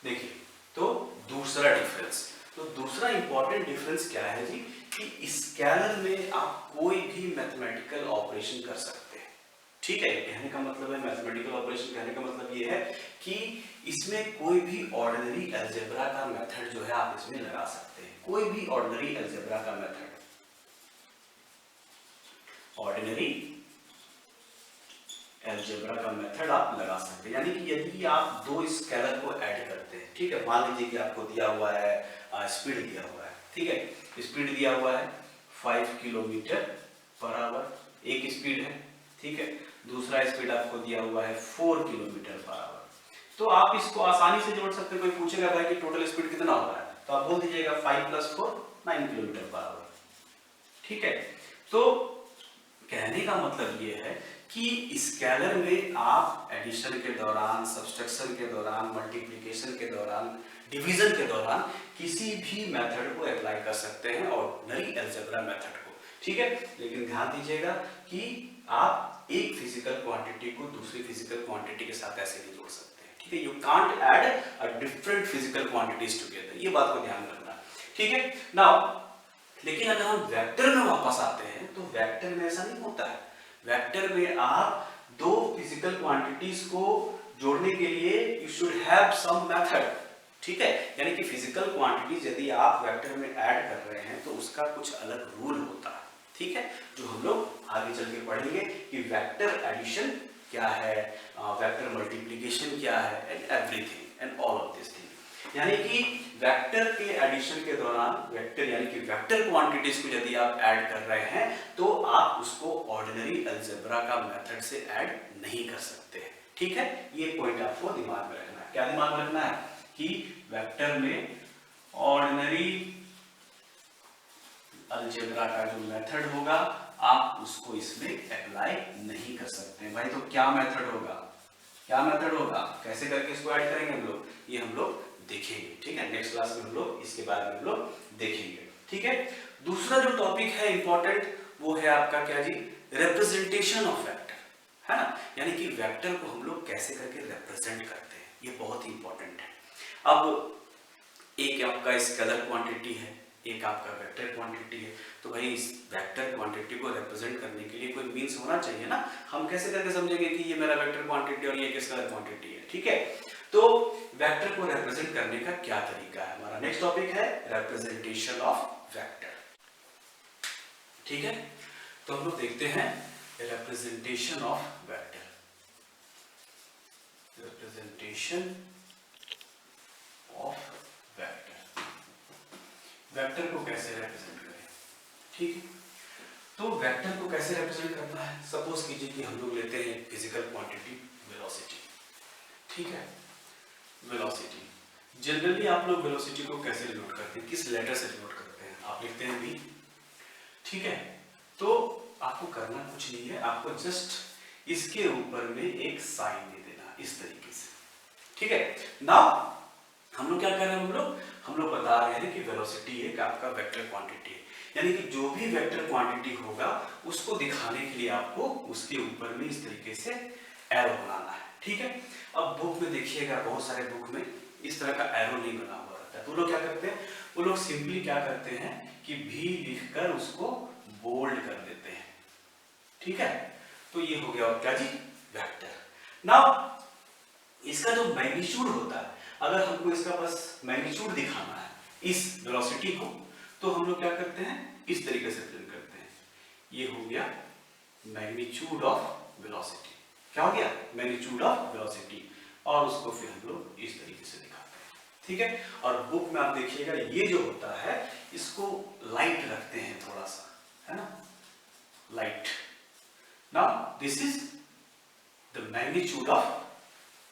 देखिए, तो दूसरा डिफरेंस, तो दूसरा इंपॉर्टेंट डिफरेंस क्या है जी कि स्केलर में आप कोई भी मैथमेटिकल ऑपरेशन कर सकते हैं। ठीक है, कहने का मतलब है मैथमेटिकल ऑपरेशन, कहने का मतलब ये है कि इसमें कोई भी ऑर्डिनरी अलजेब्रा का मेथड जो है आप इसमें लगा सकते हैं। कोई भी ऑर्डिनरी अलजेब्रा का मेथड, ऑर्डिनरी अलजेब्रा का मेथड आप लगा सकते हैं। यानी कि यदि आप दो स्केलर को ऐड करते हैं, ठीक है, मान लीजिए कि आपको दिया हुआ है स्पीड दिया हुआ है, ठीक है, स्पीड दिया हुआ है 5 किलोमीटर पर आवर, एक स्पीड है, ठीक है, दूसरा स्पीड आपको दिया हुआ है 4 किलोमीटर पर आवर। तो आप इसको आसानी से जोड़ सकते हैं। कोई पूछेगा भाई कि टोटल स्पीड कितना हो रहा है, तो आप बोल दीजिएगा 5 + 4 9 किलोमीटर पर आवर। ठीक है, तो कहने का मतलब ये है कि स्केलर में आप एडिशन के दौरान, सब्सट्रैक्शन के दौरान, मल्टीप्लिकेशन के दौरान, डिवीजन के दौरान किसी भी मेथड को अप्लाई कर सकते हैं, ऑर्डिनरी अलजेब्रा मेथड को। ठीक है, लेकिन ध्यान दीजिएगा कि आप एक फिजिकल क्वांटिटी को दूसरी फिजिकल क्वांटिटी के साथ ऐसे नहीं जोड़ सकते। ठीक है, you can't add a different physical quantities together, ये बात को ध्यान रखना। ठीक है, नाउ लेकिन अगर हम वेक्टर में वापस आते हैं तो वेक्टर में ऐसा नहीं होता है। वेक्टर में आप दो फिजिकल क्वांटिटीज को जोड़ने के लिए you should have some method. ठीक है, यानी कि फिजिकल क्वांटिटीज यदि आप वेक्टर में ऐड कर रहे हैं तो उसका कुछ अलग रूल होता है। ठीक है, जो हम लोग आगे चल के पढ़ेंगे कि वेक्टर एडिशन क्या है, वेक्टर मल्टीप्लिकेशन क्या है, and everything and all of this thing. यानी कि वेक्टर के एडिशन के दौरान, वेक्टर यानी कि वेक्टर क्वांटिटीज को यदि आप ऐड कर रहे हैं तो आप उसको ऑर्डिनरी अलजेब्रा का मेथड से ऐड नहीं कर सकते। ठीक है, ये पॉइंट आपको दिमाग में रखना है। क्या दिमाग में रखना है कि वेक्टर में ऑर्डिनरी अलजेब्रा का जो मेथड होगा आप उसको इसमें अप्लाई नहीं कर सकते। भाई तो क्या मेथड होगा, क्या मेथड होगा, कैसे करके इसको ऐड करेंगे हम लोग, ये हम लोग देखेंगे। ठीक है, नेक्स्ट क्लास में हम लोग इसके बारे में हम लोग देखेंगे। ठीक है, दूसरा जो टॉपिक है इंपॉर्टेंट वो है आपका क्या जी, रिप्रेजेंटेशन ऑफ वेक्टर, है ना, यानी कि वेक्टर को हम लोग कैसे करके रिप्रेजेंट करते हैं, ये बहुत ही इंपॉर्टेंट है। अब एक आपका स्केलर क्वांटिटी है, एक आपका वेक्टर क्वांटिटी है, तो भाई इस वेक्टर क्वांटिटी को रिप्रेजेंट करने के लिए कोई मींस होना चाहिए ना। हम कैसे करके समझेंगे कि ये मेरा वेक्टर क्वांटिटी और ये स्केलर क्वांटिटी है। ठीक है, तो वेक्टर को रिप्रेजेंट करने का क्या तरीका है, हमारा नेक्स्ट टॉपिक है रिप्रेजेंटेशन ऑफ वेक्टर। ठीक है, तो हम लोग देखते हैं representation of vector. Representation of vector, vector को कैसे रिप्रेजेंट करें। ठीक है, तो वेक्टर को कैसे रिप्रेजेंट करना है, सपोज कीजिए कि हम लोग लेते हैं फिजिकल क्वांटिटी वेलोसिटी। ठीक है, वेलोसिटी, जनरली आप लोग वेलोसिटी को कैसे डिनोट करते हैं, किस लेटर से डिनोट करते हैं, आप लिखते हैं v। ठीक है, तो आपको करना कुछ नहीं है, आपको जस्ट इसके ऊपर में एक साइन दे देना इस तरीके से। ठीक है, नाउ हम लोग क्या कर रहे हैं, हम लोग बता रहे हैं कि वेलोसिटी एक आपका वेक्टर क्वांटिटी है, यानी कि जो भी वेक्टर क्वांटिटी होगा उसको दिखाने के लिए आपको उसके ऊपर में इस तरीके से एरो बनाना है। ठीक है, अब बुक में देखिएगा, बहुत सारे बुक में इस तरह का एरो नहीं बना हुआ रहता है, तो लोग क्या करते हैं, वो लोग सिंपली क्या करते हैं कि भी लिखकर उसको बोल्ड कर देते हैं। ठीक है, तो ये हो गया और क्या जी, वेक्टर। नाउ इसका जो मैग्नीट्यूड होता है, अगर हमको इसका बस मैग्नीट्यूड दिखाना है इस वेलोसिटी को, तो हम लोग क्या करते हैं, इस तरीके से प्रिंट करते हैं। ये हो गया मैग्नीट्यूड ऑफ वेलोसिटी, क्या हो गया, मैग्नीट्यूड ऑफ वेलोसिटी, और उसको फिर हम लोग इस तरीके से दिखाते हैं। ठीक है, और बुक में आप देखिएगा ये जो होता है इसको लाइट रखते हैं थोड़ा सा, है ना, light. Now this is the magnitude of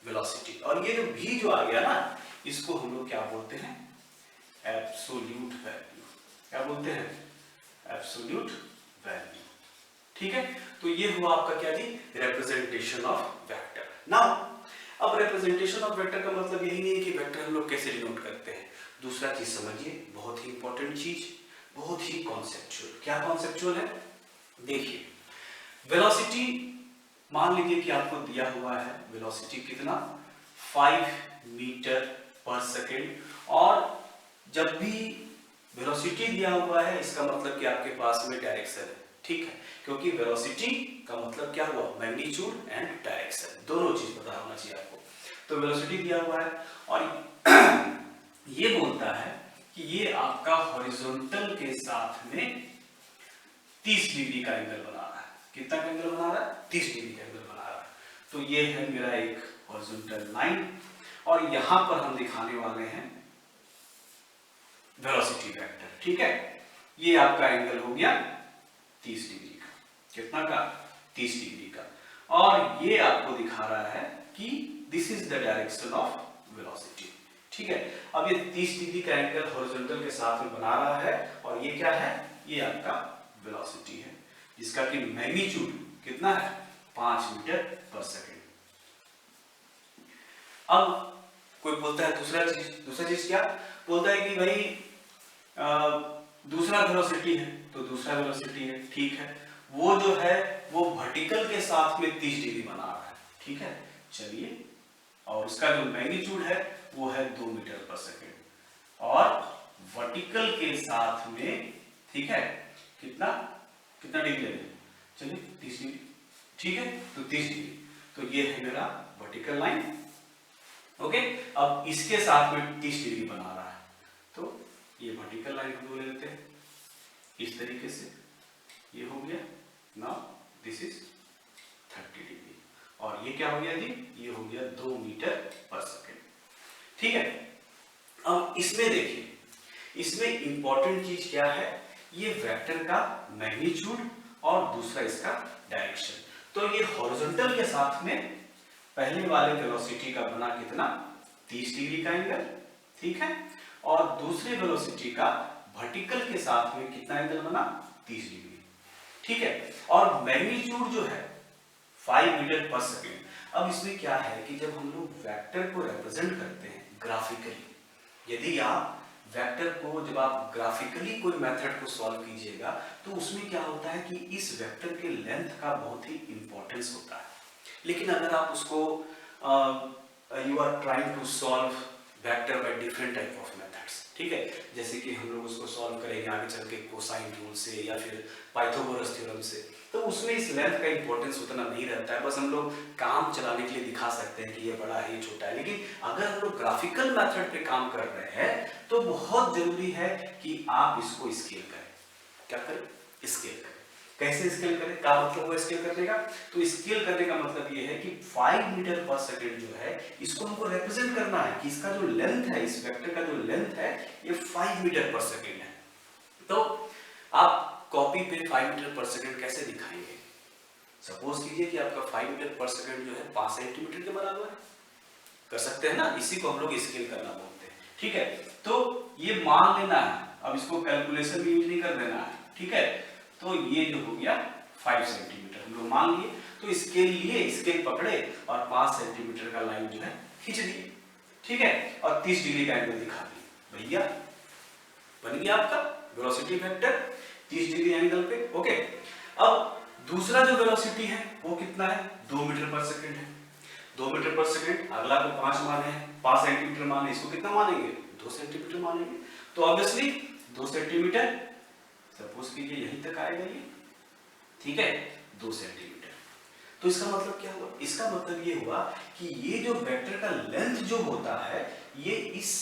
velocity, और ये जो v जो आ गया ना, इसको हम लोग क्या बोलते हैं, एब्सोल्यूट वैल्यू। क्या बोलते हैं, एब्सोल्यूट वैल्यू। ठीक है, तो ये हुआ आपका क्या जी, रिप्रेजेंटेशन ऑफ वेक्टर। नाउ अब रिप्रेजेंटेशन ऑफ वेक्टर का मतलब यही नहीं है कि वेक्टर हम लोग कैसे डिनोट करते हैं, दूसरा चीज समझिए, बहुत ही इंपॉर्टेंट चीज, बहुत ही कॉन्सेप्चुअल। क्या कॉन्सेप्चुअल है, देखिए वेलोसिटी, मान लीजिए कि आपको दिया हुआ है वेलोसिटी कितना, 5 मीटर पर सेकेंड। और जब भी वेलोसिटी दिया हुआ है इसका मतलब कि आपके पास में डायरेक्शन है, ठीक है, क्योंकि वेलोसिटी का मतलब क्या हुआ, मैग्नीट्यूड एंड डायरेक्शन, दोनों चीज पता होना चाहिए आपको। तो वेलोसिटी दिया हुआ है और ये बोलता है कि ये आपका हॉरिजॉन्टल के साथ में 30 डिग्री का एंगल बना रहा है। कितना का एंगल बना रहा है, 30 डिग्री का एंगल बना रहा है। तो ये है मेरा एक हॉरिजॉन्टल लाइन और यहां पर हम दिखाने वाले हैं वेलोसिटी वेक्टर, ठीक है। ये आपका एंगल हो गया 30 डिग्री का, कितना का, 30 डिग्री का। और ये आपको दिखा रहा है कि this is the direction of velocity, ठीक है। अब ये 30 डिग्री का एंगल हॉरिजॉन्टल के साथ में बना रहा है और ये क्या है, ये आपका वेलोसिटी है जिसका कि मैग्नीट्यूड कितना है, 5 मीटर पर सेकेंड। अब कोई बोलता है दूसरा चीज क्या बोलता है कि भाई दूसरा वेलोसिटी है, तो दूसरा वेलोसिटी है, ठीक है, वो जो है वो वर्टिकल के साथ में 30 डिग्री बना रहा है, ठीक है। चलिए, और उसका जो मैग्नीट्यूड है वो है 2 मीटर पर सेकेंड और वर्टिकल के साथ में, ठीक है, कितना डिग्री है, चलिए 30 डिग्री, ठीक है, तो 30 डिग्री। तो ये है मेरा वर्टिकल लाइन, ओके। अब इसके साथ में 30 डिग्री बना रहा है, तो ये वर्टिकल लाइन हम ले लेते हैं इस तरीके से, ये हो गया, नाउ दिस इज 30 डिग्री और ये क्या हो गया जी, ये हो गया 2 मीटर पर सेकेंड, ठीक है। अब इसमें देखिए, इसमें इंपॉर्टेंट चीज क्या है, ये वेक्टर का मैग्नीट्यूड और दूसरा इसका डायरेक्शन। तो ये हॉरिजॉन्टल के साथ में पहले वाले वेलोसिटी का बना कितना, 30 डिग्री का एंगल, ठीक है, और दूसरे वेलोसिटी का वर्टिकल के साथ में कितना एंगल बना, 30 डिग्री, ठीक है। और मैग्नीट्यूड जो है 5 मीटर पर सेकेंड। अब इसमें क्या है कि जब हम लोग वेक्टर को रिप्रेजेंट करते हैं ग्राफिकली, यदि आप वेक्टर को जब आप ग्राफिकली कोई मेथड को सॉल्व कीजिएगा तो उसमें क्या होता है कि इस वेक्टर के लेंथ का बहुत ही इंपॉर्टेंस होता है। लेकिन अगर आप उसको you are trying to solve vector by different type of methods, ठीक है, जैसे कि हम लोग उसको सॉल्व करेंगे आगे चल के कोसाइन रूल से या फिर पाइथागोरस थ्योरम से, तो उसमें इस लेंथ का इंपॉर्टेंस उतना नहीं रहता है, बस हम लोग काम चलाने के लिए दिखा सकते हैं कि ये बड़ा है, ये छोटा है। लेकिन अगर हम लोग ग्राफिकल मेथड पे काम कर रहे हैं तो बहुत जरूरी है कि आप इसको स्केल करें। क्या करें, स्केल करें। कैसे स्केल करें, क्या मतलब हुआ स्केल करने का, तो स्केल करने का मतलब ये है कि 5 मीटर पर सेकेंड जो है इसको हमको रिप्रेजेंट करना है कि इसका जो लेंथ है, इस वेक्टर का जो लेंथ है ये 5 मीटर पर सेकेंड है। तो आप कॉपी पे 5 मीटर पर सेकेंड कैसे दिखाएंगे, सपोज कीजिए कि आपका 5 मीटर पर सेकेंड जो है 5 सेंटीमीटर के बराबर है, कर सकते हैं ना, इसी को हम लोग स्केल करना बोलते हैं, ठीक है। तो ये मान लेना है, अब इसको कैलकुलेशन में यूज नहीं कर देना है, ठीक है। तो ये जो हो गया 5 सेंटीमीटर हम लोग मान लिए, तो स्केल लिए, स्केल पकड़े और 5 सेंटीमीटर का लाइन जो है खींच दिए, ठीक है, और 30 डिग्री का एंगल दिखा दिए, भैया बन गया आपका वेलोसिटी वेक्टर 30 डिग्री एंगल पे, ओके। अब दूसरा जो वेलोसिटी है वो कितना है, 2 मीटर पर सेकेंड है, 2 मीटर पर सेकेंड, अगला को 5 माने हैं, 5 सेंटीमीटर माने, इसको कितना मानेंगे, 2 सेंटीमीटर मानेंगे। तो ऑब्वियसली 2 सेंटीमीटर, सपोज कीजिए यहीं तक आएगा ये, ठीक है, 2 सेंटीमीटर। तो इसका मतलब क्या हुआ, इसका मतलब ये हुआ कि ये जो वेक्टर का लेंथ जो होता है ये इस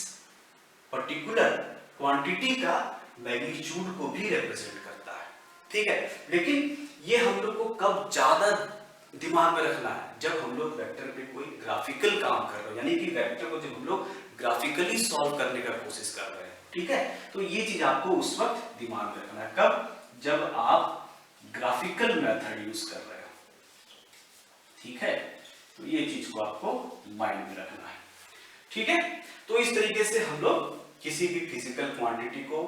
पर्टिकुलर क्वांटिटी का मैग्नीट्यूड को भी रिप्रेजेंट करता है, ठीक है। लेकिन ये हम लोग को कब ज्यादा दिमाग में रखना है, जब हम लोग वेक्टर पे कोई ग्राफिकल काम कर रहे हो, यानी कि वेक्टर को जब हम लोग ग्राफिकली सॉल्व करने का कोशिश कर रहे हैं, ठीक है। तो ये चीज आपको उस वक्त दिमाग में रखना है, कब, जब आप ग्राफिकल मेथड यूज कर रहे हो, ठीक है। तो ये चीज को आपको माइंड में रखना है, ठीक है। तो इस तरीके से हम लोग किसी भी फिजिकल क्वांटिटी को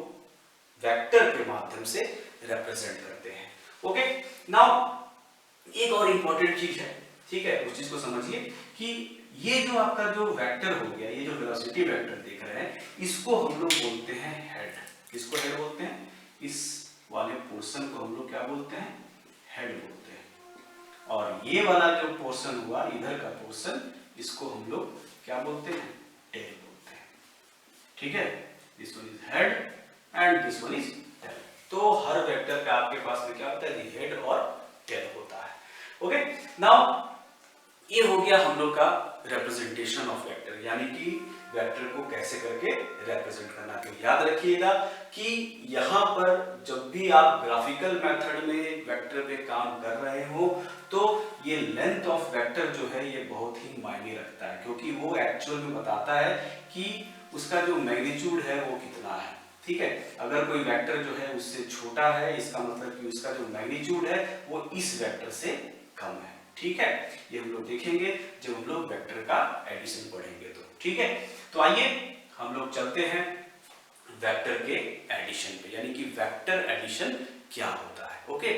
वेक्टर के माध्यम से रिप्रेजेंट करते हैं, ओके। नाउ एक और इंपॉर्टेंट चीज है, ठीक है, उस चीज को समझिए कि ये जो आपका जो वेक्टर हो गया, ये जो वेलोसिटी वेक्टर देख रहे हैं, इसको हम लोग बोलते हैं हेड। किसको हेड बोलते हैं, इस वाले पोर्शन को हम लोग क्या बोलते हैं, हेड बोलते हैं। और ये वाला जो पोर्शन हुआ इधर का पोर्शन, इसको हम लोग क्या बोलते हैं, टेल बोलते हैं, ठीक है, this one is head and this one is tail. तो हर वेक्टर का आपके पास में क्या होता है, हेड और टेल होता है। ओके, नाउ ये हो गया हम लोग का रिप्रेजेंटेशन ऑफ वेक्टर, यानी कि वेक्टर को कैसे करके रिप्रेजेंट करना। तो याद रखिएगा कि यहाँ पर जब भी आप ग्राफिकल मेथड में वेक्टर पे काम कर रहे हो तो ये लेंथ ऑफ वेक्टर जो है ये बहुत ही मायने रखता है, क्योंकि वो एक्चुअल में बताता है कि उसका जो मैग्नीट्यूड है वो कितना है। ठीक है, अगर कोई वेक्टर जो है उससे छोटा है, इसका मतलब कि उसका जो मैग्नीट्यूड है वो इस वेक्टर से कम है। ठीक है, ये हम लोग देखेंगे जब हम लोग वेक्टर का एडिशन पढ़ेंगे तो। ठीक है, तो आइए हम लोग चलते हैं वेक्टर के एडिशन पे, यानी कि वेक्टर एडिशन क्या होता है। ओके।